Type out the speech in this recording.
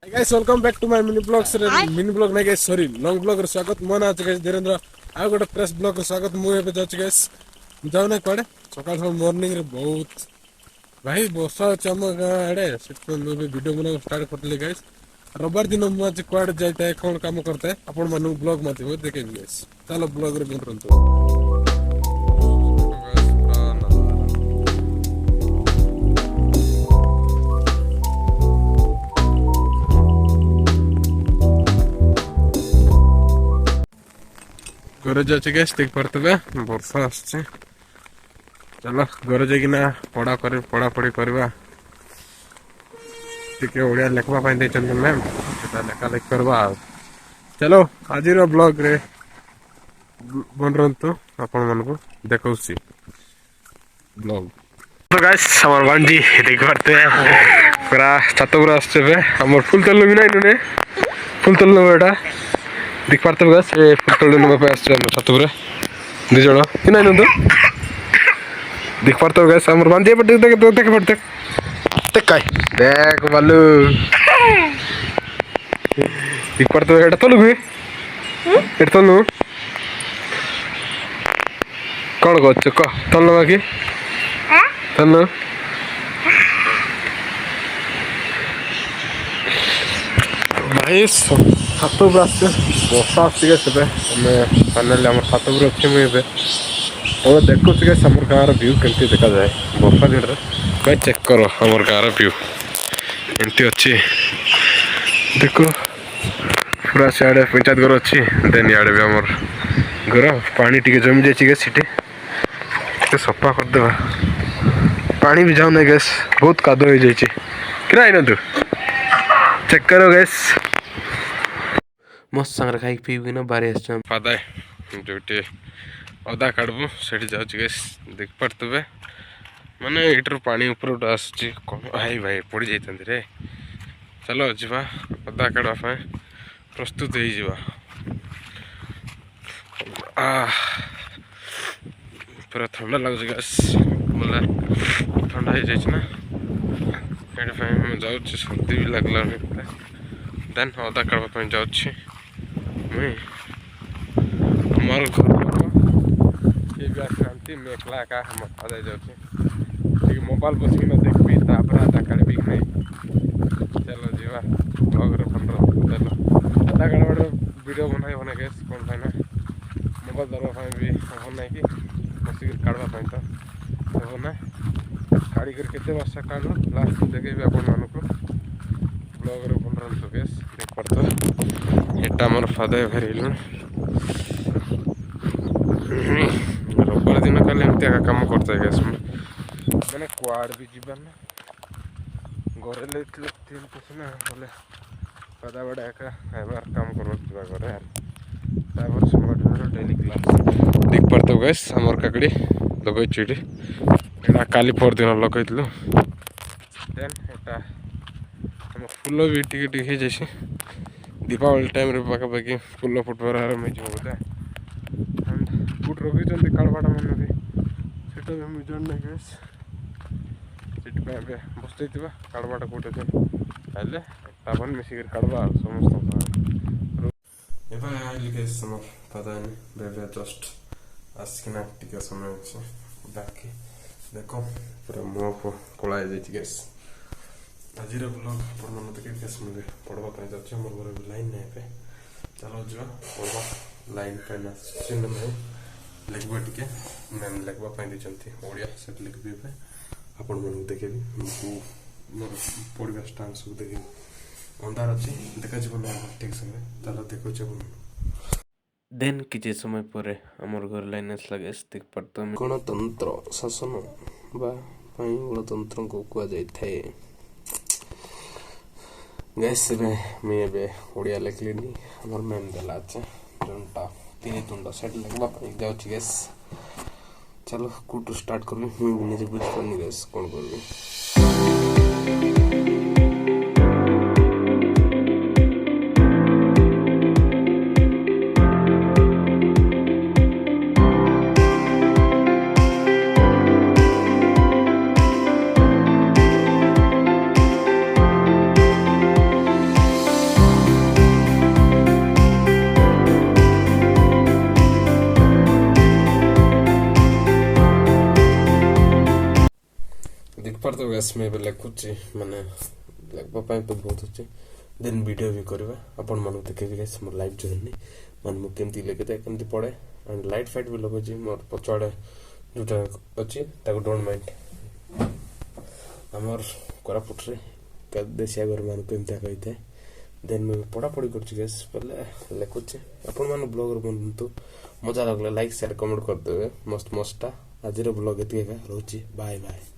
Guys welcome back to my mini blog नहीं guys sorry long blog रे स्वागत मन आज गाइस धीरेन्द्र आ गोटे प्रेस ब्लॉग रे स्वागत मु एबे जाच गाइस जाउ ना कोडे सकाल सकाल मॉर्निंग रे बहुत भाई वर्षा चम गाडे से मु भी वीडियो बना स्टार्ट करतले गाइस रविवार दिन मु आज कोड जाइता है कोन काम करता है अपन मन ब्लॉग माध्यम देखे गाइस चलो ब्लॉग रे बनरंतो घर जाचे गैस देख पारे वर्षा आसचे चलो घर जाइना पढ़ापढ़ी करवा ओडिया लिखवा मैम लेखा लिख करवा चलो आज ब्लॉग रे बनरंतु आपण मानक देखौ ब्लॉग तो गाइस हमर बांजी देख पारते पूरा छत पूरा आसचे हमर फुल तल्लु भी नहीं ने फुल तल्लु बेटा देख पारते गाइस ए फुल तल्लु ने पे आसचे हम छत पूरा दि जण कि नहीं नु देख पारते गाइस हमर बांजी पे देख पड़ते देख काय देख बालू देख पारते एटा तल्लु भी एटा तल्लु कौन कहछ क तल्लु बाकी तल्लु भाई छात उपर आसছে बर्षा आसছে से फाइनाली आम छात उपर अच्छे मुझे और देखुँ आम गाँव व्यू केमती देखा जाए बर्षा दिन भाई चेक कर आम गाँव व्यू एमती अच्छी देखो पूरा सियाड़े पंचायत घर अच्छी देन इे भी आम घर पानी टी जमी जाए सफा करदे पानी भी जाऊ नहीं गैस बहुत कादो हो जाए कि ना तू चेक करो गैस मस्त सांगे खाई पीबी ना बारी आदाय जो अदा काढ़बू से गैस देख पारे माने इटर पानी ऊपर आस भाई भाई पड़ जाते रे चलो जा अदा काढ़ा प्रस्तुत हो पूरा ठंडा लगे गैस बोला ठंडा हो जाए ना ये जाऊँ सर्दी भी लगला देन अदा काढ़ा जाऊँ मुई हमार घर ये भी आसती मैं एकला एका अदा जाऊँ मोबाइल बसिक देखी तापर अदा काढ़ी नहीं चलो जीवा ब्लॉग रे बन चलो अदा काढ़ा वीडियो बनाई बना गैस कौन पाइना मोबाइल दरवा भी हम ना कि बसिक काढ़वा तो हो ना काढ़ी कर वर्षा काढ़ लास्ट देखे आपण मानक ब्लॉग रे बन गैस देख पारत एटा मोर फादे फेरल रविवार दिन खाली एमती कम करता है गैस मैंने कुआड़ भी जीवन घरे लेना बोले पदा बड़ा एका काम कर घरे डेली क्लास देख पारत गैस आमर काकड़ी लगे चिड़ी एटा काली पर दिन लगेलु देन एटा आम फूल भी टी जाए दीपावली टाइम रे पाखापाखि फूल फुटबार आरम्भ हो बोले एंड फुट रखी काड़वाटा मन भी सेटा भी मुझे जान गैस से बसते काड़वाटा कौटे खाइले तापन मिसिक काड़वा समस्त गैस पता नहीं बेबे जस्ट आसकिना टिके समय बाकी देखो पूरा मुँह कला गैस आज ब्लॉग अपन देखिए मुझे पढ़वाई जाऊँ मोर घर भी लाइन नहीं पे चलो जा पढ़वा लाइन पे चिन्ह नहीं लिखवा टे मैम लिखवाई देती ओडिया से लिखी पे आपण मन देखे मोर पढ़ा स्टाइल सब देखे अंधार अच्छी देखा ना ठीक समय चलो देखो देन किसी समय पर आमर घर लाइन आसला गैस देख पारत गणतंत्र शासन गणतंत्र को कहुए गैस मुझे ओडिया लिखली आम मैम देला जनटा 3 तुंड सेट लिखवा जाऊँ गैस चलो कौटू स्टार्ट करी मुझे निजे बुझ पानी गैस कौन कर पर गैस में लिखुची माने लिखा तो बहुत अच्छे देन वीडियो भी करवा आपण मन देखे गैस मोर लाइव जर्नी मन मु केमती लिखे केमती पड़े एंड लाइट फाइट भी लगुची मोर पछाड़े जोटा अच्छी डोंट माइंड आमर कोरापुट रे देशिया घर मान केमती कही था देन मैं पढ़ापढ़ी कर लिखुचे आपण मान ब्लॉगर बनतु मजा लगला लाइक शेयर कमेंट कर देवे मस्त मस्ता आज ब्लॉग एतिका रोची बाय बाय।